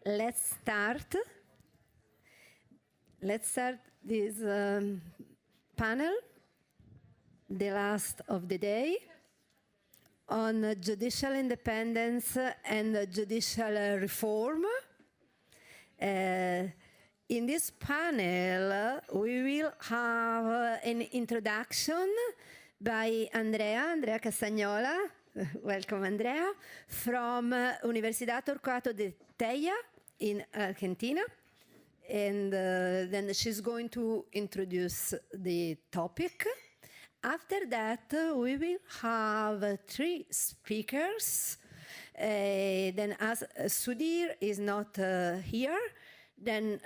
Let's start. Let's start this panel, the last of the day, on judicial independence and judicial reform. In this panel, we will have an introduction by Andrea Castagnola. Welcome, Andrea, from Universidad Torquato de Tella in Argentina. And then she's going to introduce the topic. After that, we will have three speakers. Then as Sudhir is not here, then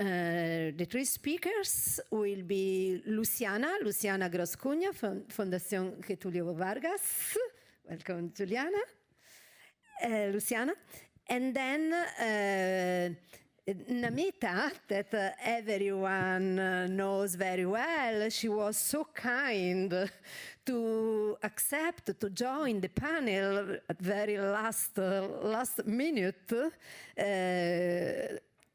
the three speakers will be Luciana Groscugna from Fundación Getulio Vargas. Welcome, Luciana. And then Namita, that everyone knows very well. She was so kind to accept to join the panel at very last minute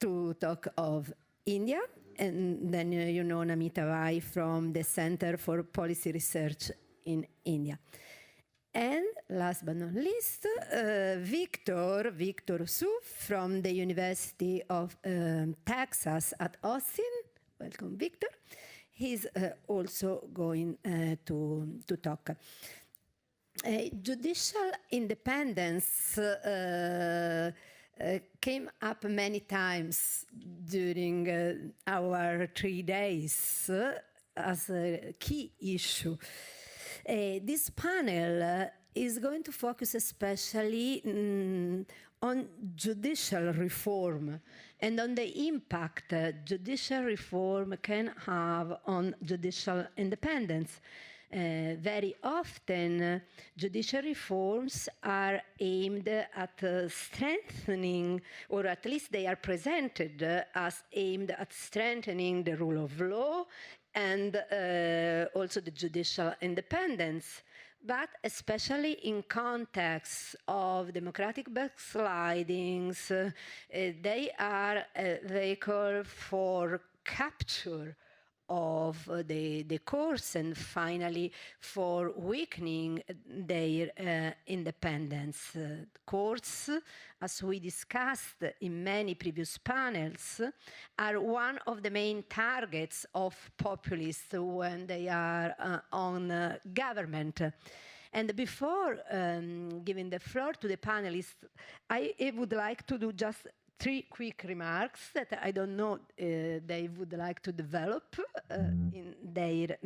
to talk of India. And then you know Namita Rai from the Center for Policy Research in India. And last but not least, Victor Su from the University of Texas at Austin. Welcome, Victor. He's also going to talk. Judicial independence came up many times during our 3 days as a key issue. This panel is going to focus especially on judicial reform and on the impact judicial reform can have on judicial independence. Very often, judicial reforms are aimed at strengthening, or at least they are presented as aimed at strengthening the rule of law and also the judicial independence, but especially in context of democratic backslidings, they are a vehicle for capture of the courts and finally for weakening their independence. Courts, as we discussed in many previous panels, are one of the main targets of populists when they are on government. And before giving the floor to the panelists, I would like to do just 3 quick remarks that I don't know they would like to develop in their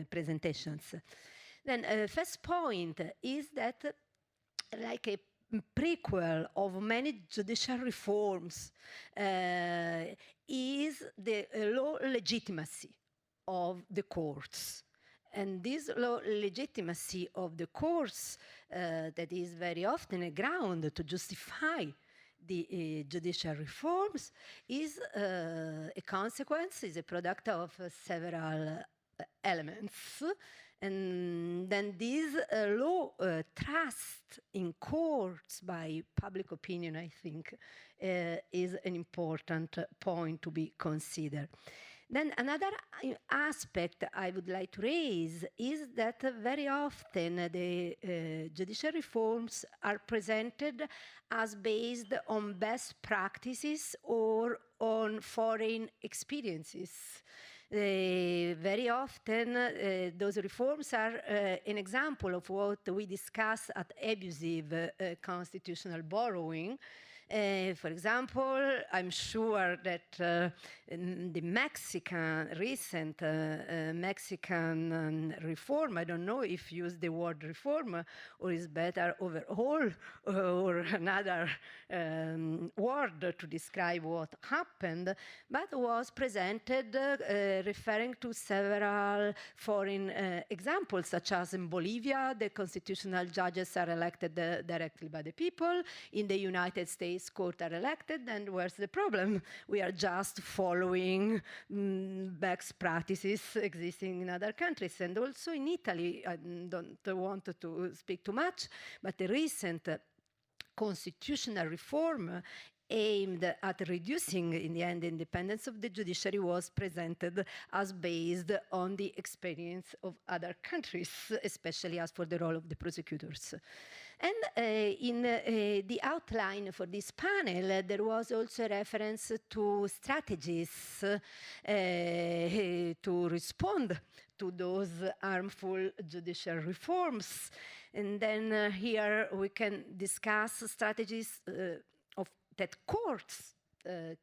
presentations. Then first point is that like a prequel of many judicial reforms is the law legitimacy of the courts. And this law legitimacy of the courts that is very often a ground to justify the judicial reforms is a consequence, is a product of several elements. And then this low trust in courts by public opinion, I think, is an important point to be considered. Then another aspect I would like to raise is that very often the judicial reforms are presented as based on best practices or on foreign experiences. Very often, those reforms are an example of what we discuss at abusive constitutional borrowing. For example, I'm sure that the recent Mexican reform, I don't know if use the word reform or is better overhaul or another word to describe what happened, but was presented referring to several foreign examples, such as in Bolivia, the constitutional judges are elected directly by the people. In the United States, courts are elected, and where's the problem? We are just following best practices existing in other countries. And also in Italy, I don't want to speak too much, but the recent constitutional reform aimed at reducing, in the end, the independence of the judiciary was presented as based on the experience of other countries, especially as for the role of the prosecutors. And in the outline for this panel, there was also a reference to strategies to respond to those harmful judicial reforms. And then here we can discuss strategies that courts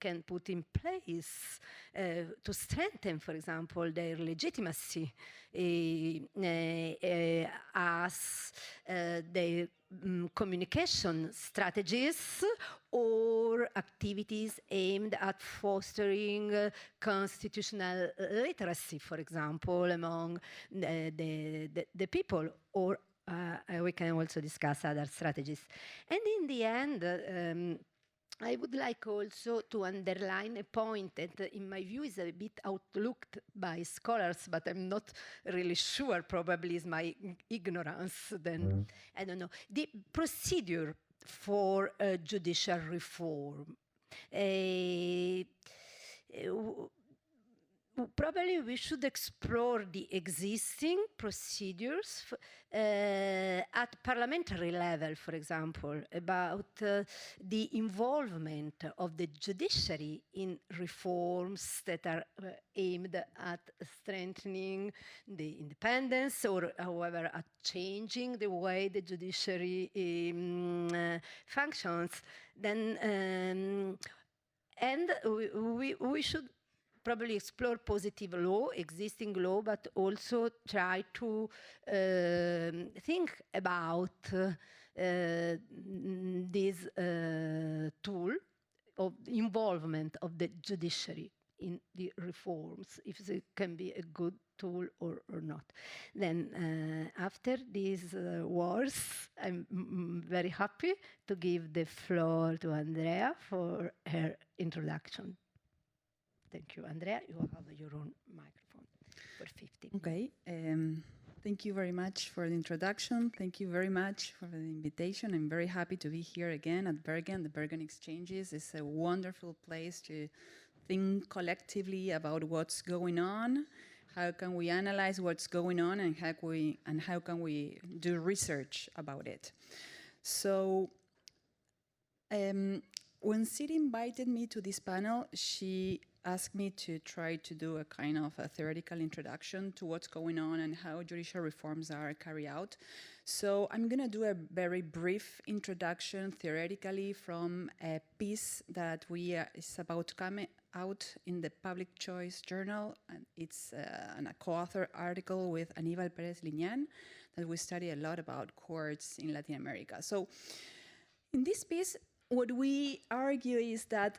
can put in place to strengthen, for example, their legitimacy as their communication strategies or activities aimed at fostering constitutional literacy, for example, among the people, or we can also discuss other strategies. And in the end, I would like also to underline a point that, in my view, is a bit outlooked by scholars, but I'm not really sure, probably is my ignorance, then I don't know. The procedure for judicial reform. Probably we should explore the existing procedures at parliamentary level, for example, about the involvement of the judiciary in reforms that are aimed at strengthening the independence, or however at changing the way the judiciary functions. Then, and we should probably explore positive law, existing law, but also try to think about this tool of involvement of the judiciary in the reforms, if it can be a good tool or not. Then after these words, I'm very happy to give the floor to Andrea for her introduction. Thank you. Andrea, you have your own microphone for 15. Okay. Thank you very much for the introduction. Thank you very much for the invitation. I'm very happy to be here again at Bergen. The Bergen Exchanges is a wonderful place to think collectively about what's going on. How can we analyze what's going on, and how can we do research about it? So when Siri invited me to this panel, she asked me to try to do a kind of a theoretical introduction to what's going on and how judicial reforms are carried out. So I'm going to do a very brief introduction theoretically from a piece that is about to come out in the Public Choice Journal. And it's a co-author article with Aníbal Pérez Liñán that we study a lot about courts in Latin America. So in this piece, what we argue is that,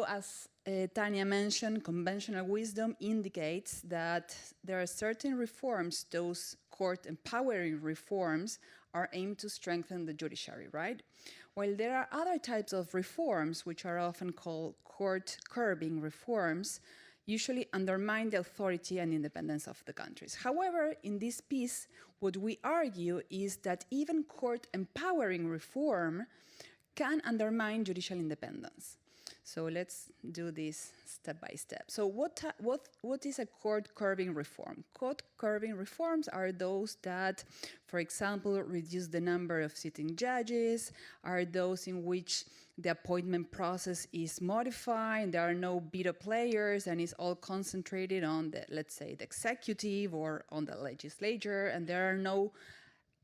as Tanya mentioned, conventional wisdom indicates that there are certain reforms, those court empowering reforms, are aimed to strengthen the judiciary, right? While there are other types of reforms, which are often called court curbing reforms, usually undermine the authority and independence of the countries. However, in this piece, what we argue is that even court empowering reform can undermine judicial independence. So let's do this step by step. So what is a court curbing reform? Court curbing reforms are those that, for example, reduce the number of sitting judges, are those in which the appointment process is modified, there are no veto players, and it's all concentrated on the, let's say, the executive or on the legislature, and there are no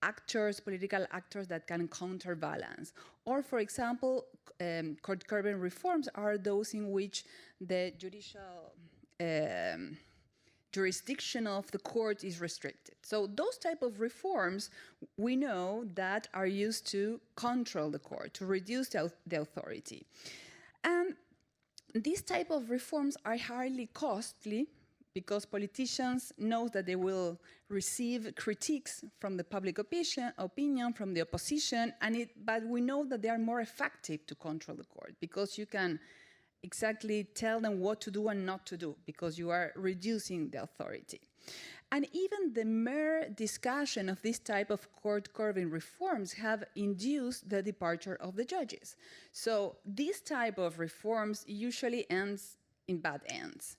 actors, political actors that can counterbalance. Or, for example, court curbing reforms are those in which the judicial jurisdiction of the court is restricted. So those type of reforms, we know that are used to control the court, to reduce the authority. And these type of reforms are highly costly because politicians know that they will receive critiques from the public opinion, from the opposition, but we know that they are more effective to control the court because you can exactly tell them what to do and not to do, because you are reducing the authority. And even the mere discussion of this type of court-curbing reforms have induced the departure of the judges. So this type of reforms usually ends in bad ends.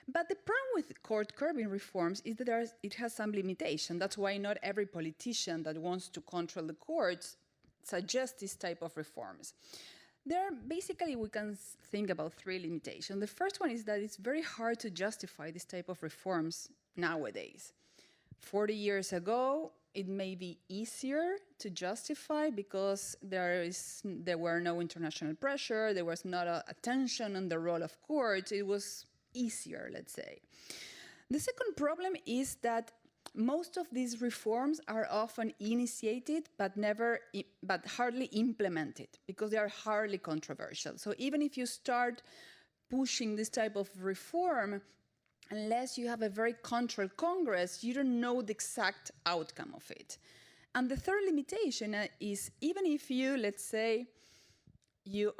But the problem with court-curbing reforms is that it has some limitation. That's why not every politician that wants to control the courts suggests this type of reforms. Basically, we can think about three limitations. The first one is that it's very hard to justify this type of reforms nowadays. 40 years ago, it may be easier to justify because there were no international pressure, there was not a tension on the role of courts, it was easier, let's say. The second problem is that most of these reforms are often initiated but hardly implemented because they are hardly controversial. So even if you start pushing this type of reform, unless you have a very controlled Congress, you don't know the exact outcome of it. And the third limitation is even if you, let's say, you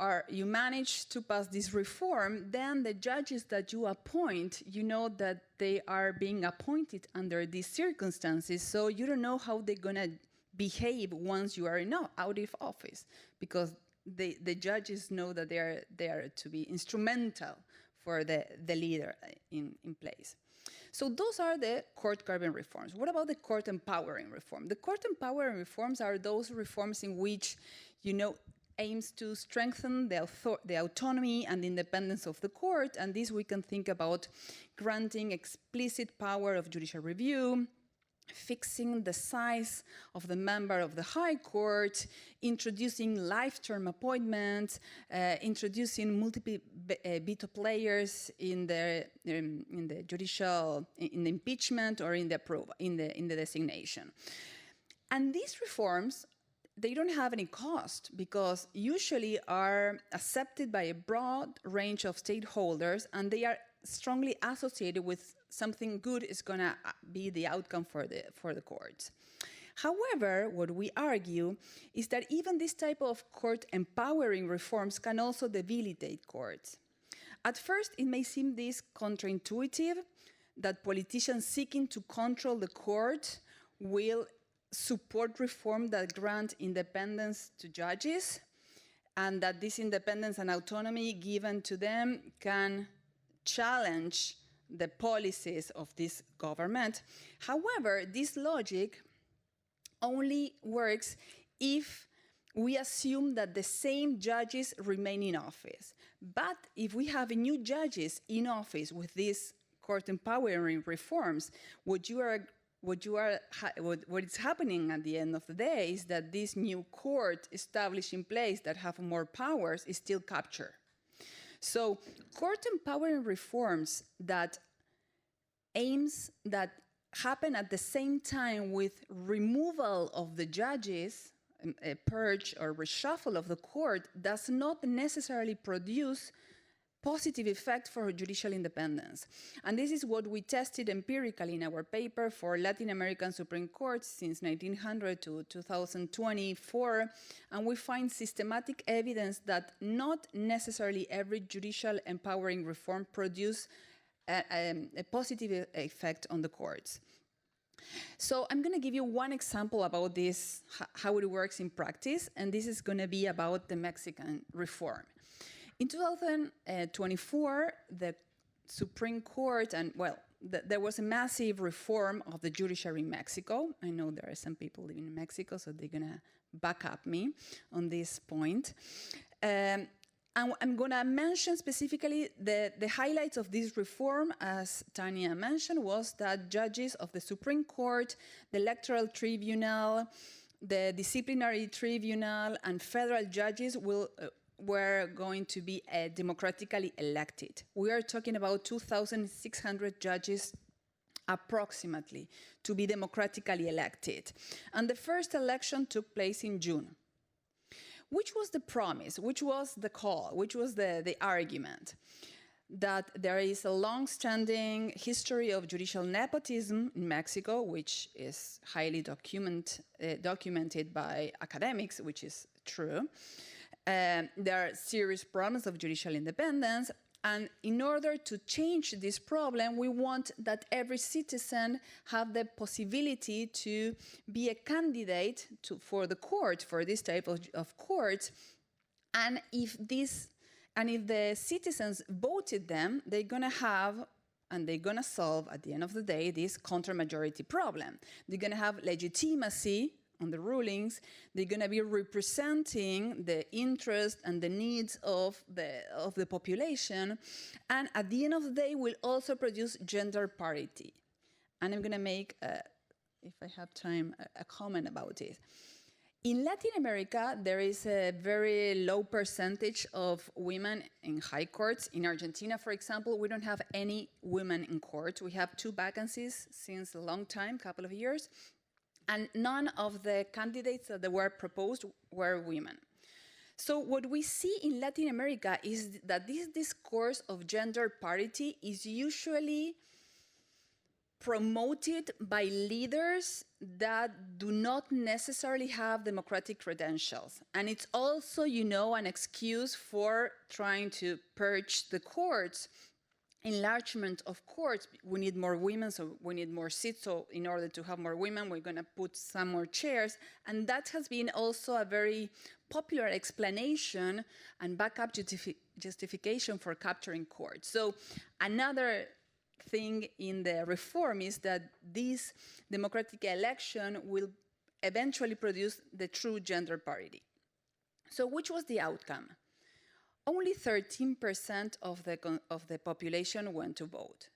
manage to pass this reform, then the judges that you appoint, you know that they are being appointed under these circumstances, so you don't know how they're going to behave once you are out of office, because the judges know that they are to be instrumental for the leader in place. So those are the court-curbing reforms. What about the court empowering reform? The court empowering reforms are those reforms in which, aims to strengthen the autonomy and independence of the court, and this we can think about granting explicit power of judicial review, fixing the size of the member of the High Court, introducing life-term appointments, introducing multiple veto players in the impeachment or in the approval, in the designation. And these reforms, they don't have any cost because usually are accepted by a broad range of stakeholders, and they are strongly associated with something good is going to be the outcome for the courts. However, what we argue is that even this type of court empowering reforms can also debilitate courts. At first, it may seem this counterintuitive that politicians seeking to control the court will support reform that grant independence to judges, and that this independence and autonomy given to them can challenge the policies of this government. However, this logic only works if we assume that the same judges remain in office. But if we have new judges in office with these court empowering reforms, what is happening at the end of the day is that this new court established in place that have more powers is still captured. So court empowering reforms that happen at the same time with removal of the judges, a purge or reshuffle of the court, does not necessarily produce positive effect for judicial independence. And this is what we tested empirically in our paper for Latin American Supreme Courts since 1900 to 2024, and we find systematic evidence that not necessarily every judicial empowering reform produce a positive effect on the courts. So I'm going to give you one example about this, how it works in practice, and this is going to be about the Mexican reform. In 2024, the Supreme Court, there was a massive reform of the judiciary in Mexico. I know there are some people living in Mexico, so they're going to back up me on this point. And I'm going to mention specifically the highlights of this reform, as Tanya mentioned, was that judges of the Supreme Court, the Electoral Tribunal, the Disciplinary Tribunal, and federal judges were going to be democratically elected. We are talking about 2,600 judges approximately to be democratically elected. And the first election took place in June. Which was the promise? Which was the call? Which was the argument? That there is a long-standing history of judicial nepotism in Mexico, which is highly documented by academics, which is true. There are serious problems of judicial independence. And in order to change this problem, we want that every citizen have the possibility to be a candidate for the court, for this type of courts. And if the citizens voted them, they're gonna have and they're gonna solve, at the end of the day, this counter-majority problem. They're gonna have legitimacy on the rulings. They're gonna be representing the interests and the needs of the population. And at the end of the day, will also produce gender parity. And I'm gonna make, if I have time, a comment about it. In Latin America, there is a very low percentage of women in high courts. In Argentina, for example, we don't have any women in court. We have 2 vacancies since a long time, couple of years, and none of the candidates that were proposed were women. So what we see in Latin America is that this discourse of gender parity is usually promoted by leaders that do not necessarily have democratic credentials. And it's also, an excuse for trying to purge the courts, enlargement of courts. We need more women, so we need more seats. So in order to have more women, we're gonna put some more chairs. And that has been also a very popular explanation and backup justification for capturing courts. So another thing in the reform is that this democratic election will eventually produce the true gender parity. So which was the outcome? Only 13% of the population went to vote.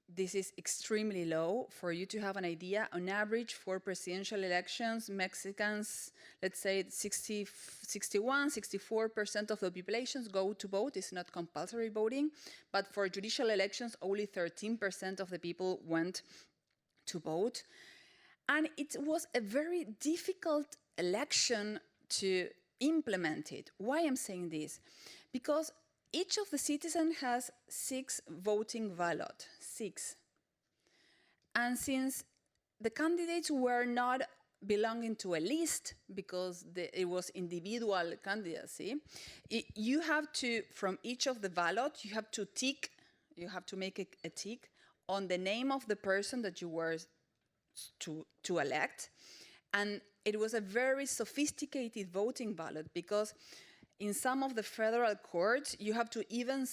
This is extremely low. For you to have an idea, on average for presidential elections, Mexicans, let's say 61, 64% of the populations go to vote. It's not compulsory voting. But for judicial elections, only 13% of the people went to vote. And it was a very difficult election to implement it. Why I'm saying this? Because each of the citizens has 6 voting ballots, 6. And since the candidates were not belonging to a list, because it was individual candidacy, you have to, from each of the ballots, you have to tick, you have to make a tick on the name of the person that you were to elect. And it was a very sophisticated voting ballot, because in some of the federal courts, you have to even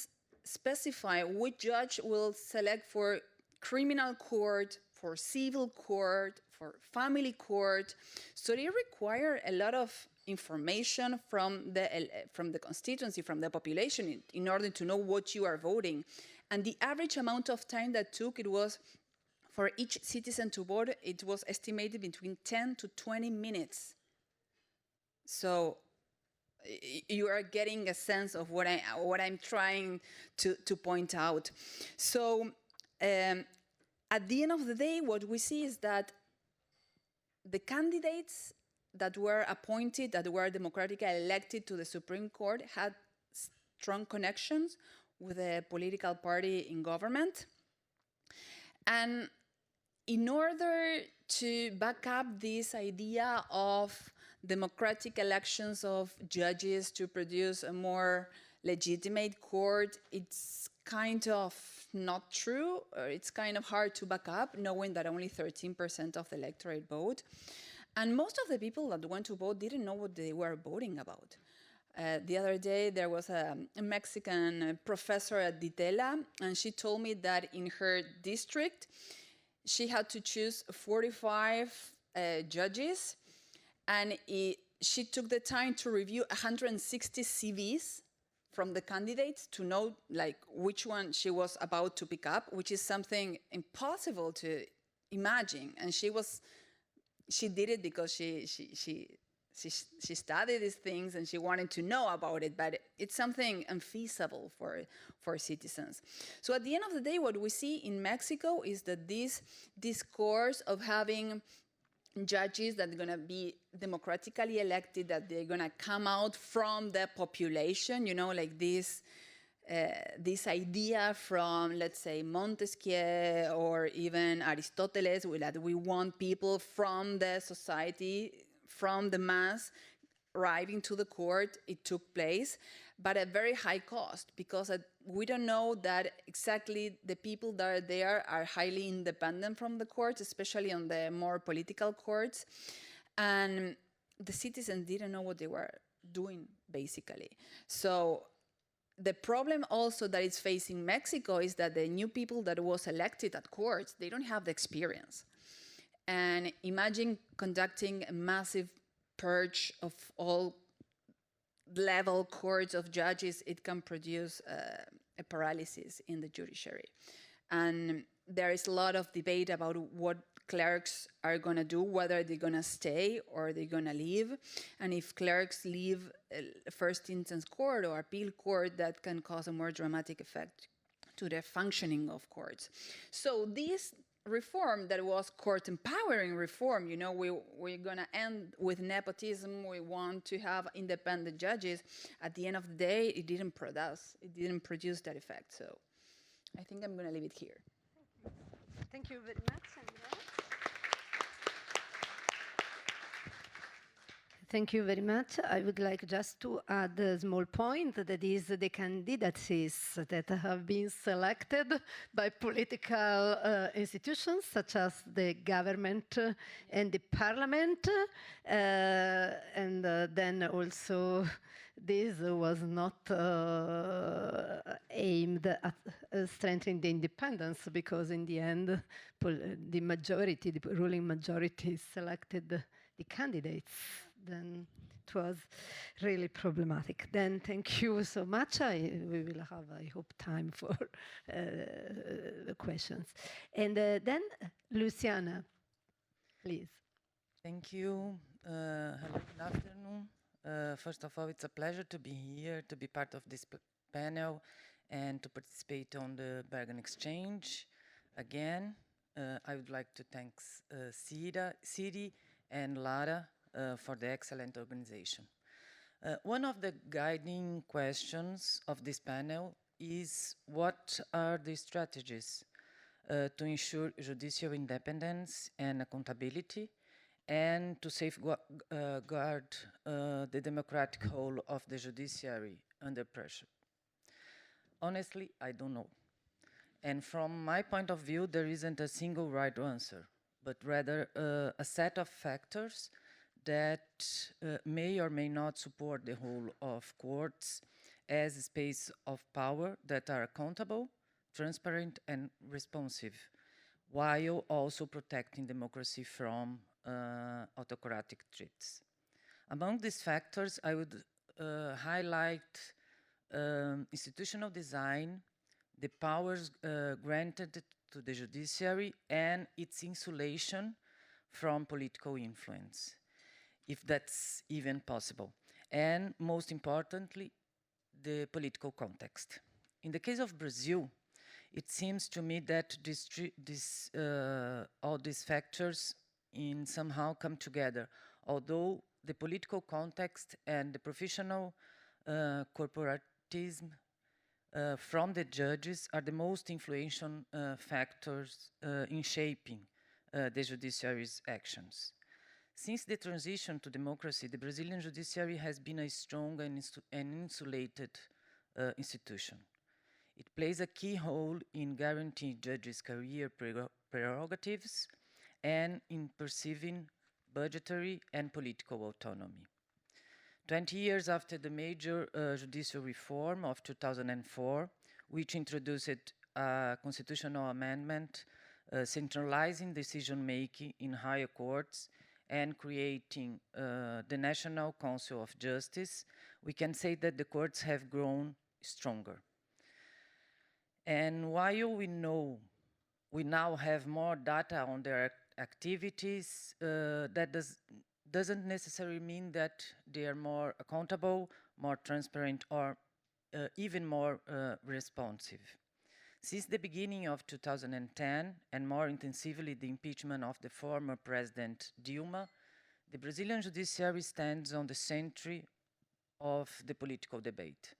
specify which judge will select for criminal court, for civil court, for family court. So they require a lot of information from the constituency, from the population, in order to know what you are voting. And the average amount of time that took, it was, for each citizen to vote, it was estimated between 10 to 20 minutes. So you are getting a sense of what I'm trying to point out. So at the end of the day, what we see is that the candidates that were appointed, that were democratically elected to the Supreme Court, had strong connections with the political party in government. And in order to back up this idea of democratic elections of judges to produce a more legitimate court, it's kind of not true, or it's kind of hard to back up, knowing that only 13% of the electorate vote. And most of the people that went to vote didn't know what they were voting about. The other day, there was a Mexican professor at Ditela, and she told me that in her district, she had to choose 45 judges, and she took the time to review 160 CVs from the candidates to know which one she was about to pick up, which is something impossible to imagine. And she did it because she studied these things and she wanted to know about it, but it's something unfeasible for citizens. So at the end of the day, what we see in Mexico is that this discourse of having judges that are going to be democratically elected, that they're going to come out from the population, this idea from, let's say, Montesquieu or even Aristoteles, that we want people from the society, from the mass, arriving to the court, it took place, but at very high cost, because we don't know that exactly the people that are there are highly independent from the courts, especially on the more political courts. And the citizens didn't know what they were doing, basically. So the problem also that is facing Mexico is that the new people that was elected at courts, they don't have the experience. And imagine conducting a massive purge of all level courts of judges, it can produce a paralysis in the judiciary. And there is a lot of debate about what clerks are going to do, whether they're going to stay or they're going to leave. And if clerks leave first instance court or appeal court, that can cause a more dramatic effect to the functioning of courts. So this reform that was court empowering reform, you know, we're going to end with nepotism, we want to have independent judges. At the end of the day, it didn't produce that effect. So I think I'm going to leave it here. Thank you very much, Andrea. Thank you very much. I would like just to add a small point, that is the candidacies that have been selected by political institutions such as the government and the parliament. And then also this was not aimed at strengthening the independence, because in the end, the majority, the ruling majority selected the candidates. Then it was really problematic. Then thank you so much. We will have, I hope, time for questions. And then Luciana, please. Thank you. Hello, good afternoon. First of all, it's a pleasure to be here, to be part of this panel, and to participate on the bargain exchange. Again, I would like to thank Siri and Lara for the excellent organization. One of the guiding questions of this panel is, what are the strategies to ensure judicial independence and accountability, and to safeguard the democratic role of the judiciary under pressure? Honestly, I don't know. And from my point of view, there isn't a single right answer, but rather a set of factors that may or may not support the role of courts as a space of power that are accountable, transparent, and responsive, while also protecting democracy from autocratic threats. Among these factors, I would highlight institutional design, the powers granted to the judiciary, and its insulation from political influence, if that's even possible. And most importantly, the political context. In the case of Brazil, it seems to me that all these factors somehow come together, although the political context and the professional corporatism from the judges are the most influential factors in shaping the judiciary's actions. Since the transition to democracy, the Brazilian judiciary has been a strong and insulated institution. It plays a key role in guaranteeing judges' career prerogatives and in perceiving budgetary and political autonomy. 20 years after the major judicial reform of 2004, which introduced a constitutional amendment centralizing decision-making in higher courts and creating the National Council of Justice, we can say that the courts have grown stronger. And while we now have more data on their activities, that doesn't necessarily mean that they are more accountable, more transparent, or even more responsive. Since the beginning of 2010, and more intensively the impeachment of the former President Dilma, the Brazilian judiciary stands on the center of the political debate.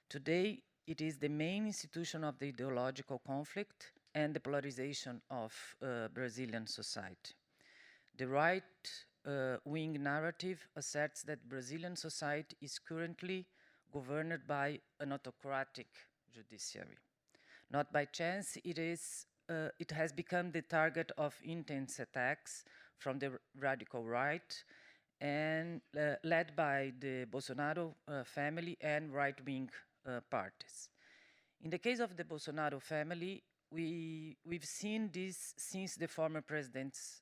Today, it is the main institution of the ideological conflict and the polarization of Brazilian society. The right right-wing narrative asserts that Brazilian society is currently governed by an autocratic judiciary. Not by chance, it has become the target of intense attacks from the radical right and led by the Bolsonaro family and right-wing parties. In the case of the Bolsonaro family, we've seen this since the former president's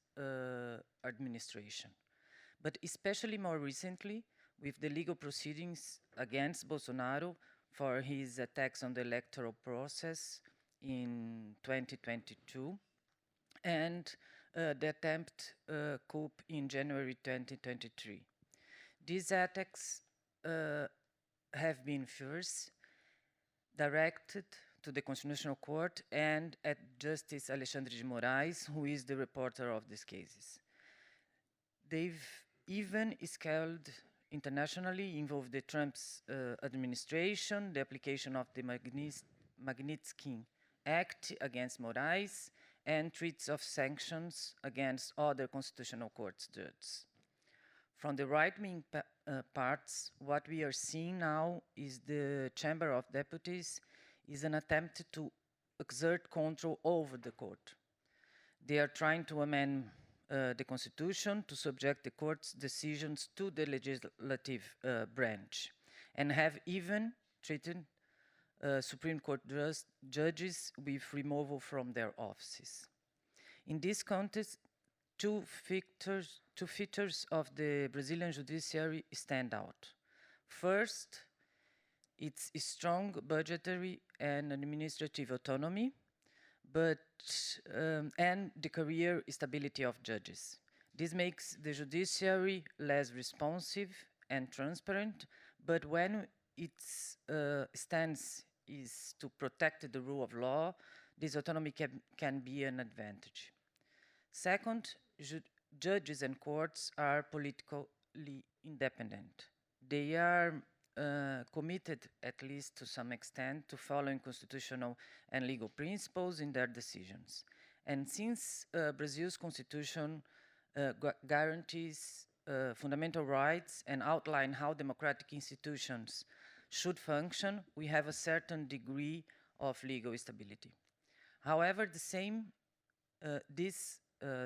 administration, but especially more recently with the legal proceedings against Bolsonaro for his attacks on the electoral process in 2022 and the attempt coup in January 2023. These attacks have been first directed to the Constitutional Court and at Justice Alexandre de Moraes, who is the reporter of these cases. They've even scaled internationally, involved the Trump's administration, the application of the Magnitsky Act against Moraes, and threats of sanctions against other Constitutional Court judges. From the right-wing parts, what we are seeing now is the Chamber of Deputies is an attempt to exert control over the court. They are trying to amend the Constitution to subject the court's decisions to the legislative branch and have even threatened Supreme Court judges with removal from their offices. In this context, two features of the Brazilian judiciary stand out. First, its strong budgetary and administrative autonomy, and the career stability of judges. This makes the judiciary less responsive and transparent, but when its stance is to protect the rule of law, this autonomy can be an advantage. Second, judges and courts are politically independent. They are committed, at least to some extent, to following constitutional and legal principles in their decisions. And since Brazil's constitution guarantees fundamental rights and outline how democratic institutions should function, we have a certain degree of legal stability. However, this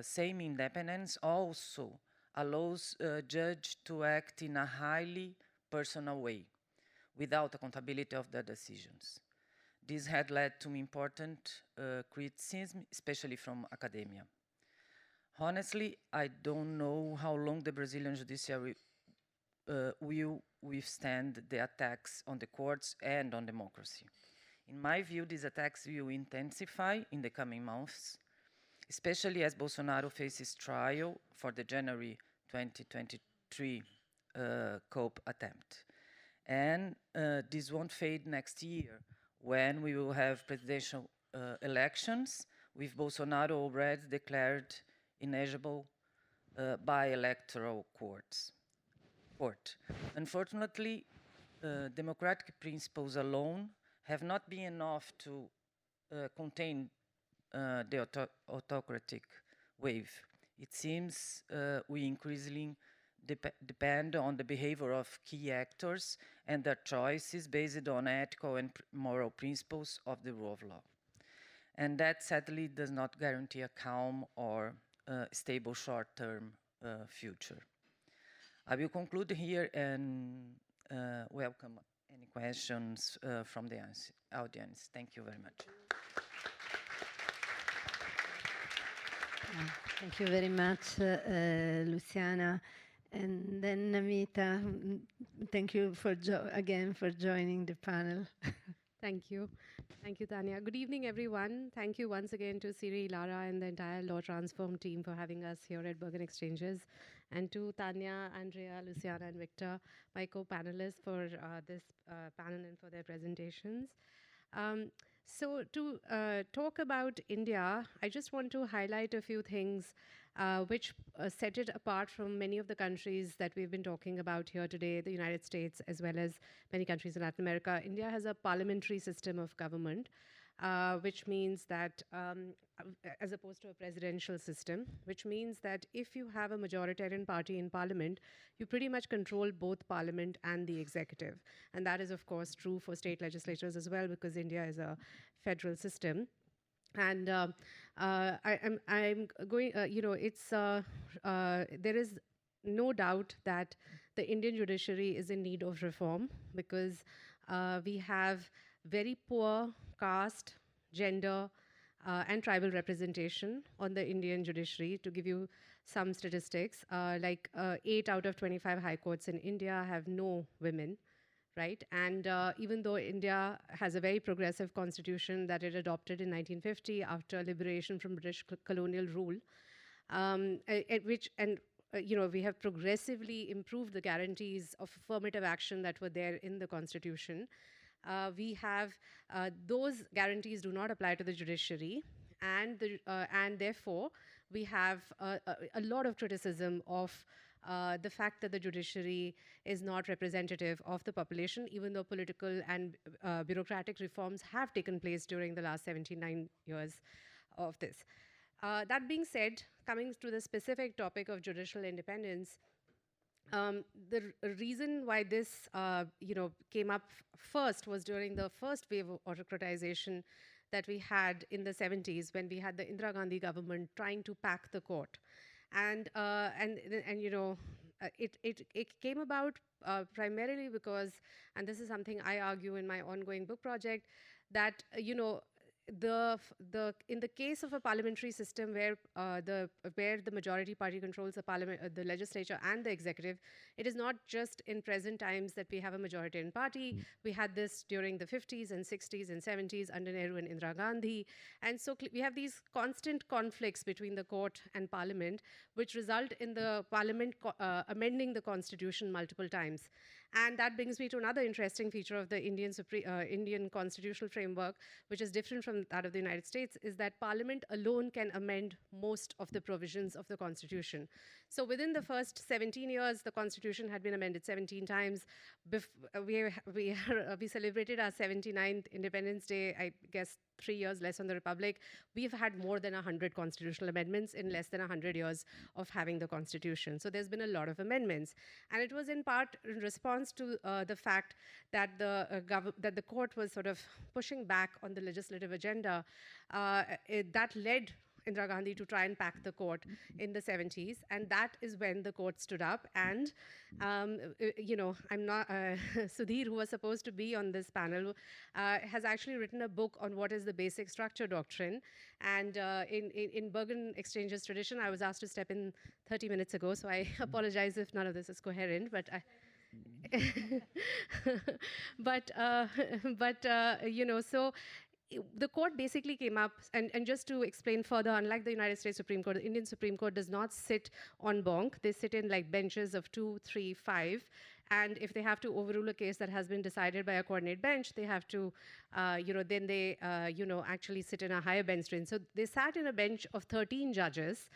same independence also allows a judge to act in a highly personal way, without accountability of their decisions. This had led to important criticism, especially from academia. Honestly, I don't know how long the Brazilian judiciary will withstand the attacks on the courts and on democracy. In my view, these attacks will intensify in the coming months, especially as Bolsonaro faces trial for the January 2023 coup attempt. And this won't fade next year when we will have presidential elections with Bolsonaro already declared ineligible by electoral court. Unfortunately, democratic principles alone have not been enough to contain the autocratic wave. It seems we increasingly depend on the behavior of key actors and their choices based on ethical and moral principles of the rule of law. And that sadly does not guarantee a calm or stable short-term future. I will conclude here and welcome any questions from the audience. Thank you very much. Thank you very much, Luciana. And then Namita, thank you again for joining the panel. Thank you. Thank you, Tanya. Good evening, everyone. Thank you once again to Siri, Lara, and the entire Law Transform team for having us here at Bergen Exchanges. And to Tanya, Andrea, Luciana, and Victor, my co-panelists for this panel and for their presentations. So to talk about India, I just want to highlight a few things which set it apart from many of the countries that we've been talking about here today, the United States, as well as many countries in Latin America. India has a parliamentary system of government. which means that, as opposed to a presidential system, which means that if you have a majoritarian party in parliament, you pretty much control both parliament and the executive. And that is, of course, true for state legislatures as well, because India is a federal system. And I'm going, there is no doubt that the Indian judiciary is in need of reform, because we have very poor caste, gender, and tribal representation on the Indian judiciary. To give you some statistics, 8 out of 25 high courts in India have no women, right? And even though India has a very progressive constitution that it adopted in 1950 after liberation from British colonial rule, we have progressively improved the guarantees of affirmative action that were there in the constitution. We have those guarantees do not apply to the judiciary, and therefore we have a lot of criticism of the fact that the judiciary is not representative of the population, even though political and bureaucratic reforms have taken place during the last 79 years of this. That being said, coming to the specific topic of judicial independence, the reason why this came up first was during the first wave of autocratization that we had in the 70s, when we had the Indira Gandhi government trying to pack the court. And it came about primarily because, and this is something I argue in my ongoing book project, that in the case of a parliamentary system where the majority party controls the parliament, the legislature and the executive, it is not just in present times that we have a majoritarian party. We had this during the 50s and 60s and 70s under Nehru and Indira Gandhi. And so we have these constant conflicts between the court and parliament, which result in the parliament amending the constitution multiple times. And that brings me to another interesting feature of the Indian constitutional framework, which is different from that of the United States, is that Parliament alone can amend most of the provisions of the Constitution. So within the first 17 years, the Constitution had been amended 17 times. We celebrated our 79th Independence Day, I guess 3 years less on the Republic. We've had more than 100 constitutional amendments in less than 100 years of having the Constitution. So there's been a lot of amendments. And it was in part in response to the fact that the court was sort of pushing back on the legislative agenda that led Indira Gandhi to try and pack the court in the 70s, and that is when the court stood up. And I'm not Sudhir, who was supposed to be on this panel, has actually written a book on what is the basic structure doctrine. And in Bergen Exchange's tradition, I was asked to step in 30 minutes ago, so I apologize if none of this is coherent, but so the court basically came up, and just to explain further, unlike the United States Supreme Court, the Indian Supreme Court does not sit en banc. They sit in like benches of 2, 3, 5. And if they have to overrule a case that has been decided by a coordinate bench, they have to, then they, actually sit in a higher bench strength. So they sat in a bench of 13 judges,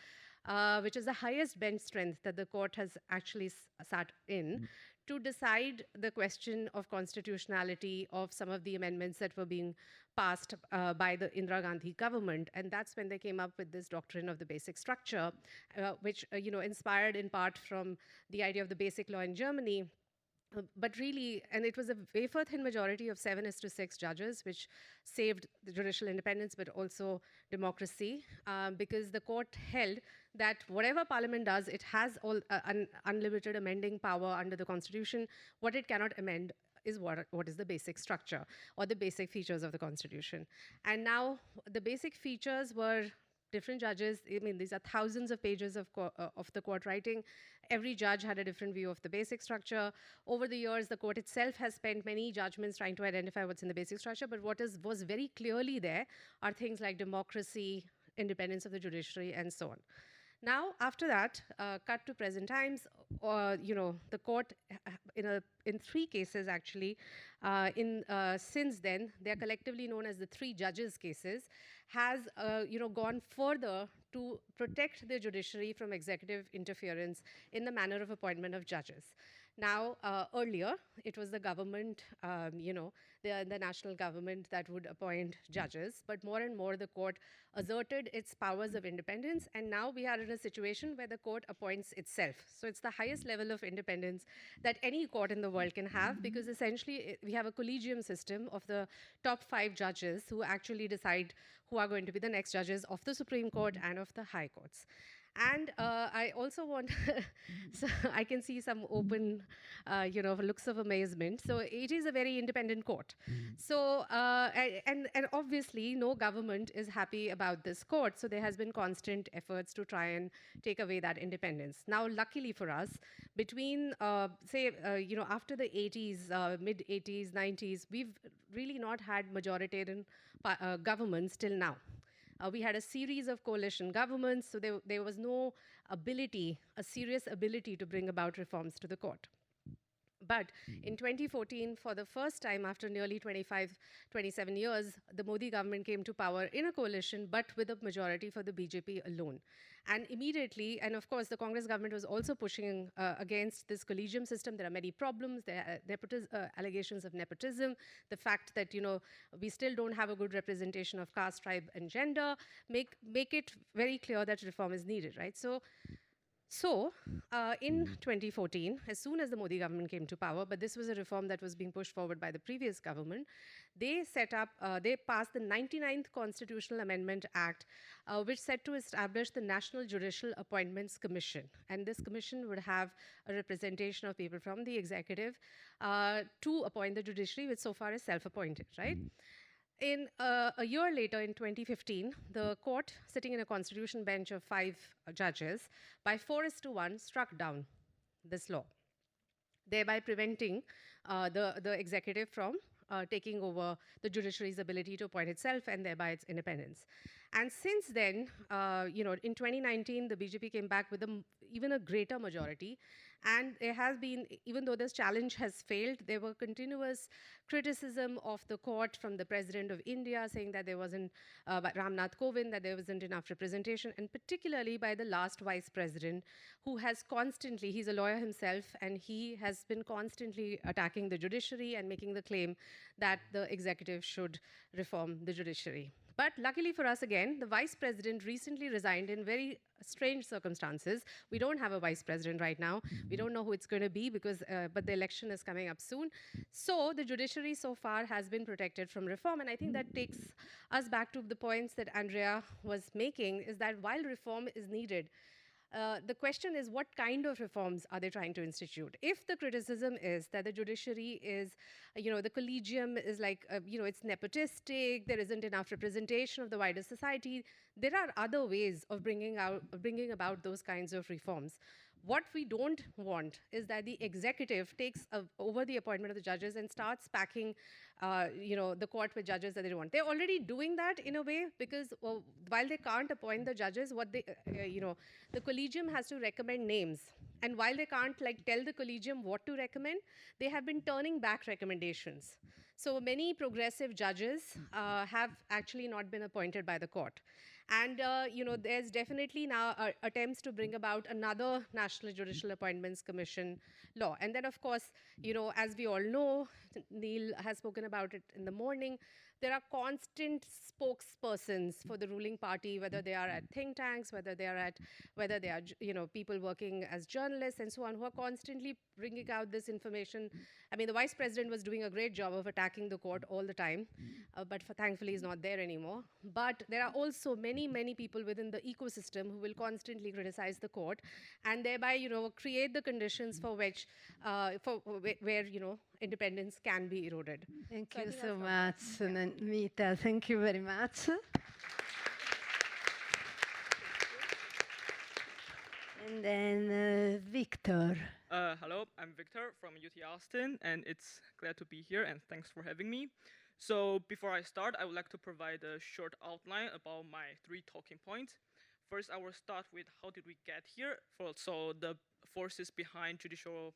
which is the highest bench strength that the court has actually sat in, to decide the question of constitutionality of some of the amendments that were being passed by the Indira Gandhi government. And that's when they came up with this doctrine of the basic structure, which inspired in part from the idea of the basic law in Germany. But really, and it was a wafer-thin majority of 7:6 judges, which saved the judicial independence, but also democracy, because the court held that whatever Parliament does, it has all unlimited amending power under the Constitution. What it cannot amend is what is the basic structure or the basic features of the Constitution. And now the basic features were different judges. I mean, these are thousands of pages of the court writing. Every judge had a different view of the basic structure. Over the years, the court itself has spent many judgments trying to identify what's in the basic structure, but what was very clearly there are things like democracy, independence of the judiciary, and so on. Now, after that, cut to present times, the court, in 3 cases actually, since then, they're collectively known as the 3 judges cases, has gone further to protect the judiciary from executive interference in the manner of appointment of judges. Now, earlier, it was the government, the national government that would appoint judges, but more and more the court asserted its powers of independence, and now we are in a situation where the court appoints itself. So it's the highest level of independence that any court in the world can have, because essentially we have a collegium system of the top 5 judges who actually decide who are going to be the next judges of the Supreme Court and of the high courts. And I also want, so I can see some open, looks of amazement. So it is a very independent court. So, and obviously no government is happy about this court. So there has been constant efforts to try and take away that independence. Now, luckily for us, between, after the 80s, mid 80s, 90s, we've really not had majoritarian governments till now. We had a series of coalition governments, so there was no ability, a serious ability to bring about reforms to the court. But in 2014, for the first time after nearly 27 years, the Modi government came to power in a coalition, but with a majority for the BJP alone. And immediately, and of course, the Congress government was also pushing against this collegium system. There are many problems. There are allegations of nepotism. The fact that, we still don't have a good representation of caste, tribe, and gender make it very clear that reform is needed, right? So, in 2014, as soon as the Modi government came to power, but this was a reform that was being pushed forward by the previous government, they passed the 99th Constitutional Amendment Act, which set to establish the National Judicial Appointments Commission. And this commission would have a representation of people from the executive to appoint the judiciary, which so far is self-appointed, right? In a year later, in 2015, the court, sitting in a constitution bench of 5 judges, by 4:1, struck down this law, thereby preventing the executive from taking over the judiciary's ability to appoint itself and thereby its independence. And since then, in 2019, the BJP came back with even a greater majority. And there has been, even though this challenge has failed, there were continuous criticism of the court from the President of India, saying that there wasn't, Ramnath Kovind, that there wasn't enough representation, and particularly by the last Vice President, who has constantly, he's a lawyer himself, and he has been constantly attacking the judiciary and making the claim that the executive should reform the judiciary. But luckily for us, again, the vice president recently resigned in very strange circumstances. We don't have a vice president right now. We don't know who it's going to be, but the election is coming up soon. So the judiciary so far has been protected from reform. And I think that takes us back to the points that Andrea was making, is that while reform is needed, the question is, what kind of reforms are they trying to institute? If the criticism is that the judiciary is, the collegium is like, it's nepotistic, there isn't enough representation of the wider society, there are other ways of bringing about those kinds of reforms. What we don't want is that the executive takes over the appointment of the judges and starts packing, the court with judges that they don't want. They're already doing that in a way, because while they can't appoint the judges, the collegium has to recommend names. And while they can't tell the collegium what to recommend, they have been turning back recommendations. So many progressive judges have actually not been appointed by the court. And there's definitely now attempts to bring about another National Judicial Appointments Commission law. And then, of course, as we all know, Neil has spoken about it in the morning, there are constant spokespersons for the ruling party, whether they are at think tanks, whether they are people working as journalists and so on, who are constantly bringing out this information. I mean, the vice president was doing a great job of attacking the court all the time, but thankfully he's not there anymore. But there are also many, many people within the ecosystem who will constantly criticize the court, and thereby, create the conditions for which, where independence can be eroded. Thank you so much, Mita. Thank you very much. And then Victor. Hello, I'm Victor from UT Austin, and it's glad to be here, and thanks for having me. So before I start, I would like to provide a short outline about my 3 talking points. First, I will start with how did we get here, so the forces behind judicial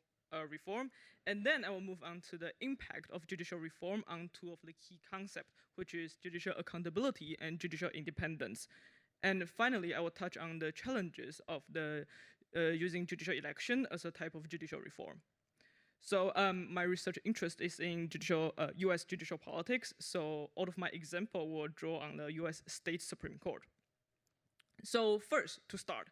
reform, and then I will move on to the impact of judicial reform on 2 of the key concepts, which is judicial accountability and judicial independence. And finally, I will touch on the challenges of the using judicial election as a type of judicial reform. So my research interest is in US judicial politics. So all of my example will draw on the US state Supreme Court. So first, to start,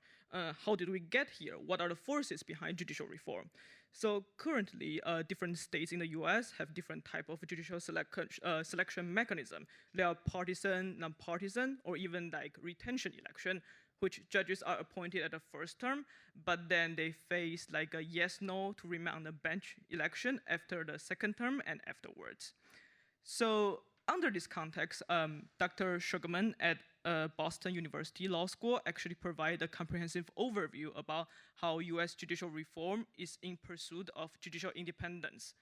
how did we get here? What are the forces behind judicial reform? So currently, different states in the US have different type of judicial selection mechanism. They are partisan, non-partisan, or even like retention election, which judges are appointed at the first term, but then they face like a yes-no to remain on the bench election after the second term and afterwards. So under this context, Dr. Sugarman at Boston University Law School actually provide a comprehensive overview about how US judicial reform is in pursuit of judicial independence.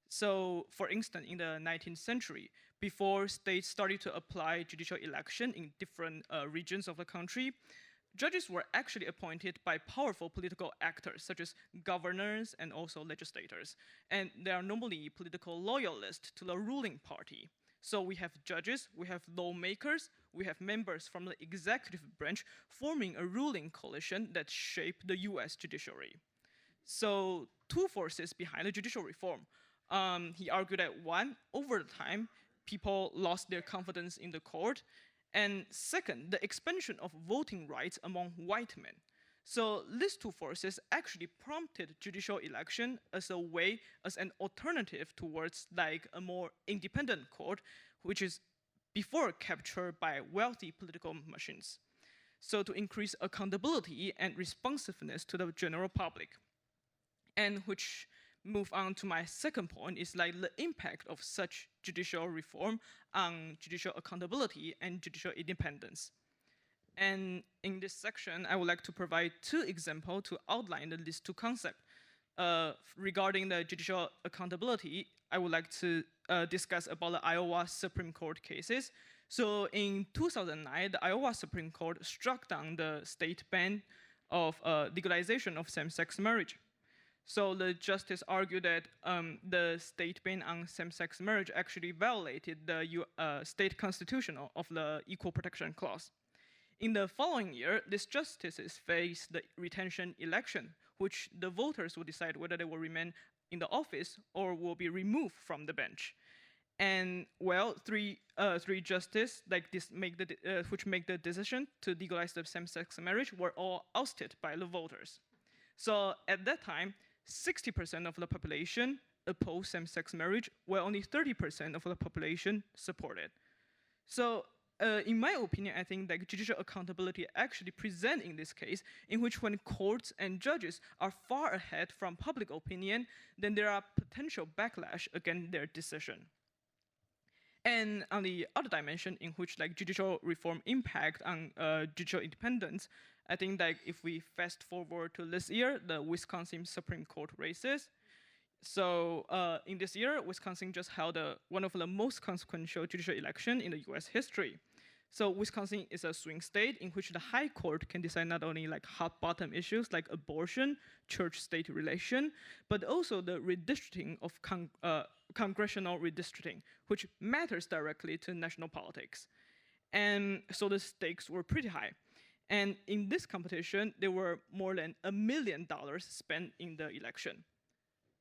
So for instance, in the 19th century, before states started to apply judicial election in different regions of the country, judges were actually appointed by powerful political actors such as governors and also legislators. And they are normally political loyalists to the ruling party. So we have judges, we have lawmakers, we have members from the executive branch forming a ruling coalition that shaped the US judiciary. So two forces behind the judicial reform. He argued that one, over time, people lost their confidence in the court. And second, the expansion of voting rights among white men. So these two forces actually prompted judicial election as a way, as an alternative towards like a more independent court, which is before captured by wealthy political machines. So to increase accountability and responsiveness to the general public. And which move on to my second point is like the impact of such judicial reform on judicial accountability and judicial independence. And in this section, I would like to provide two examples to outline these two concepts. Regarding the judicial accountability, I would like to discuss about the Iowa Supreme Court cases. So in 2009, the Iowa Supreme Court struck down the state ban of legalization of same-sex marriage. So the justice argued that the state ban on same-sex marriage actually violated the state constitution of the Equal Protection Clause. In the following year, these justices faced the retention election, which the voters will decide whether they will remain in the office or will be removed from the bench. And well, three justices like this which make the decision to legalize the same-sex marriage were all ousted by the voters. So at that time, 60% of the population opposed same-sex marriage, while only 30% of the population supported. So in my opinion, I think that judicial accountability actually present in this case, in which when courts and judges are far ahead from public opinion, then there are potential backlash against their decision. And on the other dimension, in which like judicial reform impact on judicial independence, I think that if we fast forward to this year, the Wisconsin Supreme Court races. So in this year, Wisconsin just held one of the most consequential judicial election in the US history. So Wisconsin is a swing state in which the high court can decide not only like hot button issues like abortion, church-state relation, but also the redistricting of congressional redistricting, which matters directly to national politics. And so the stakes were pretty high. And in this competition, there were more than $1 million spent in the election.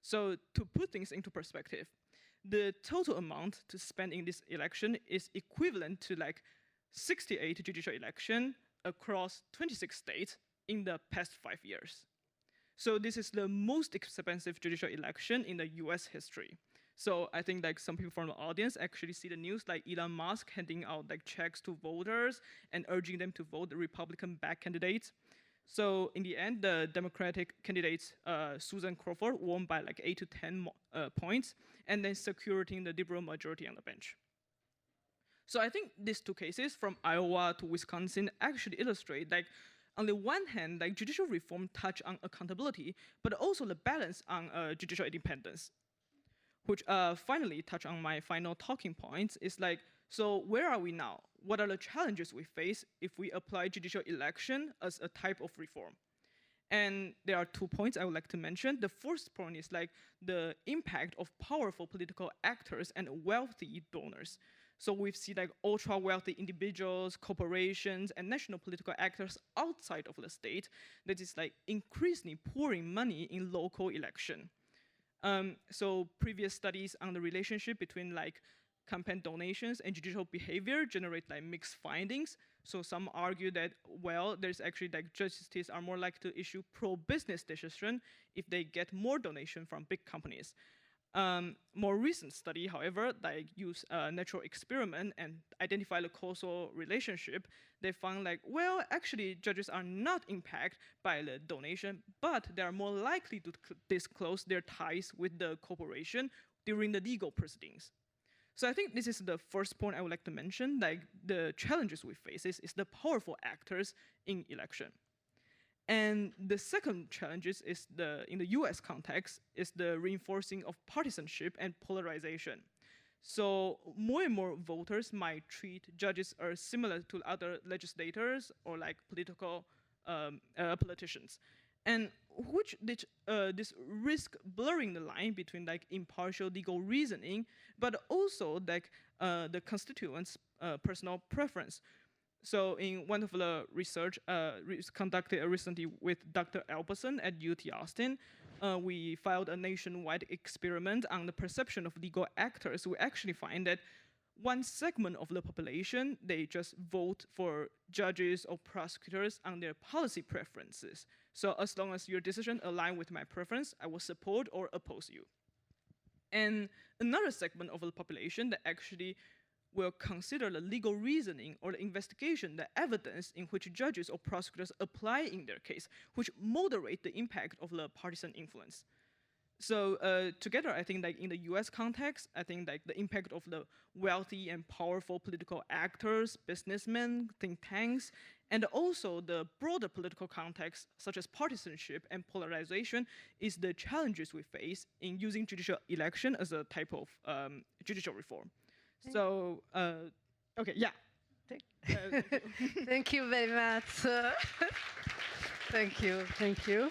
So to put things into perspective, the total amount to spend in this election is equivalent to like 68 judicial elections across 26 states in the past 5 years. So this is the most expensive judicial election in the US history. So I think like some people from the audience actually see the news like Elon Musk handing out like checks to voters and urging them to vote the Republican-backed candidates. So in the end, the Democratic candidate, Susan Crawford, won by like 8 to 10 points, and then securing the liberal majority on the bench. So I think these two cases from Iowa to Wisconsin actually illustrate like, on the one hand, like judicial reform touch on accountability, but also the balance on judicial independence. Which finally touch on my final talking points is like, so where are we now? What are the challenges we face if we apply judicial election as a type of reform? And there are 2 points I would like to mention. The first point is like the impact of powerful political actors and wealthy donors. So we've seen like ultra wealthy individuals, corporations, and national political actors outside of the state that is like increasingly pouring money in local election. So previous studies on the relationship between like campaign donations and judicial behavior generate like mixed findings. So some argue that, well, there's actually like justices are more likely to issue pro-business decision if they get more donation from big companies. More recent study, however, that use a natural experiment and identify the causal relationship, they found like, well, actually judges are not impacted by the donation, but they are more likely to disclose their ties with the corporation during the legal proceedings. So I think this is the first point I would like to mention, like the challenges we face is the powerful actors in election. And the second challenge is in the US context, is the reinforcing of partisanship and polarization. So more and more voters might treat judges as similar to other legislators or like politicians. And this risk blurring the line between like impartial legal reasoning, but also like the constituents' personal preference. So in one of the research conducted recently with Dr. Alberson at UT Austin, we filed a nationwide experiment on the perception of legal actors. We actually find that one segment of the population, they just vote for judges or prosecutors on their policy preferences. So as long as your decision align with my preference, I will support or oppose you. And another segment of the population that actually will consider the legal reasoning or the investigation, the evidence in which judges or prosecutors apply in their case, which moderate the impact of the partisan influence. So together, I think like in the US context, I think like the impact of the wealthy and powerful political actors, businessmen, think tanks, and also the broader political context, such as partisanship and polarization, is the challenges we face in using judicial election as a type of judicial reform. So, okay, yeah. Thank you very much. Thank you.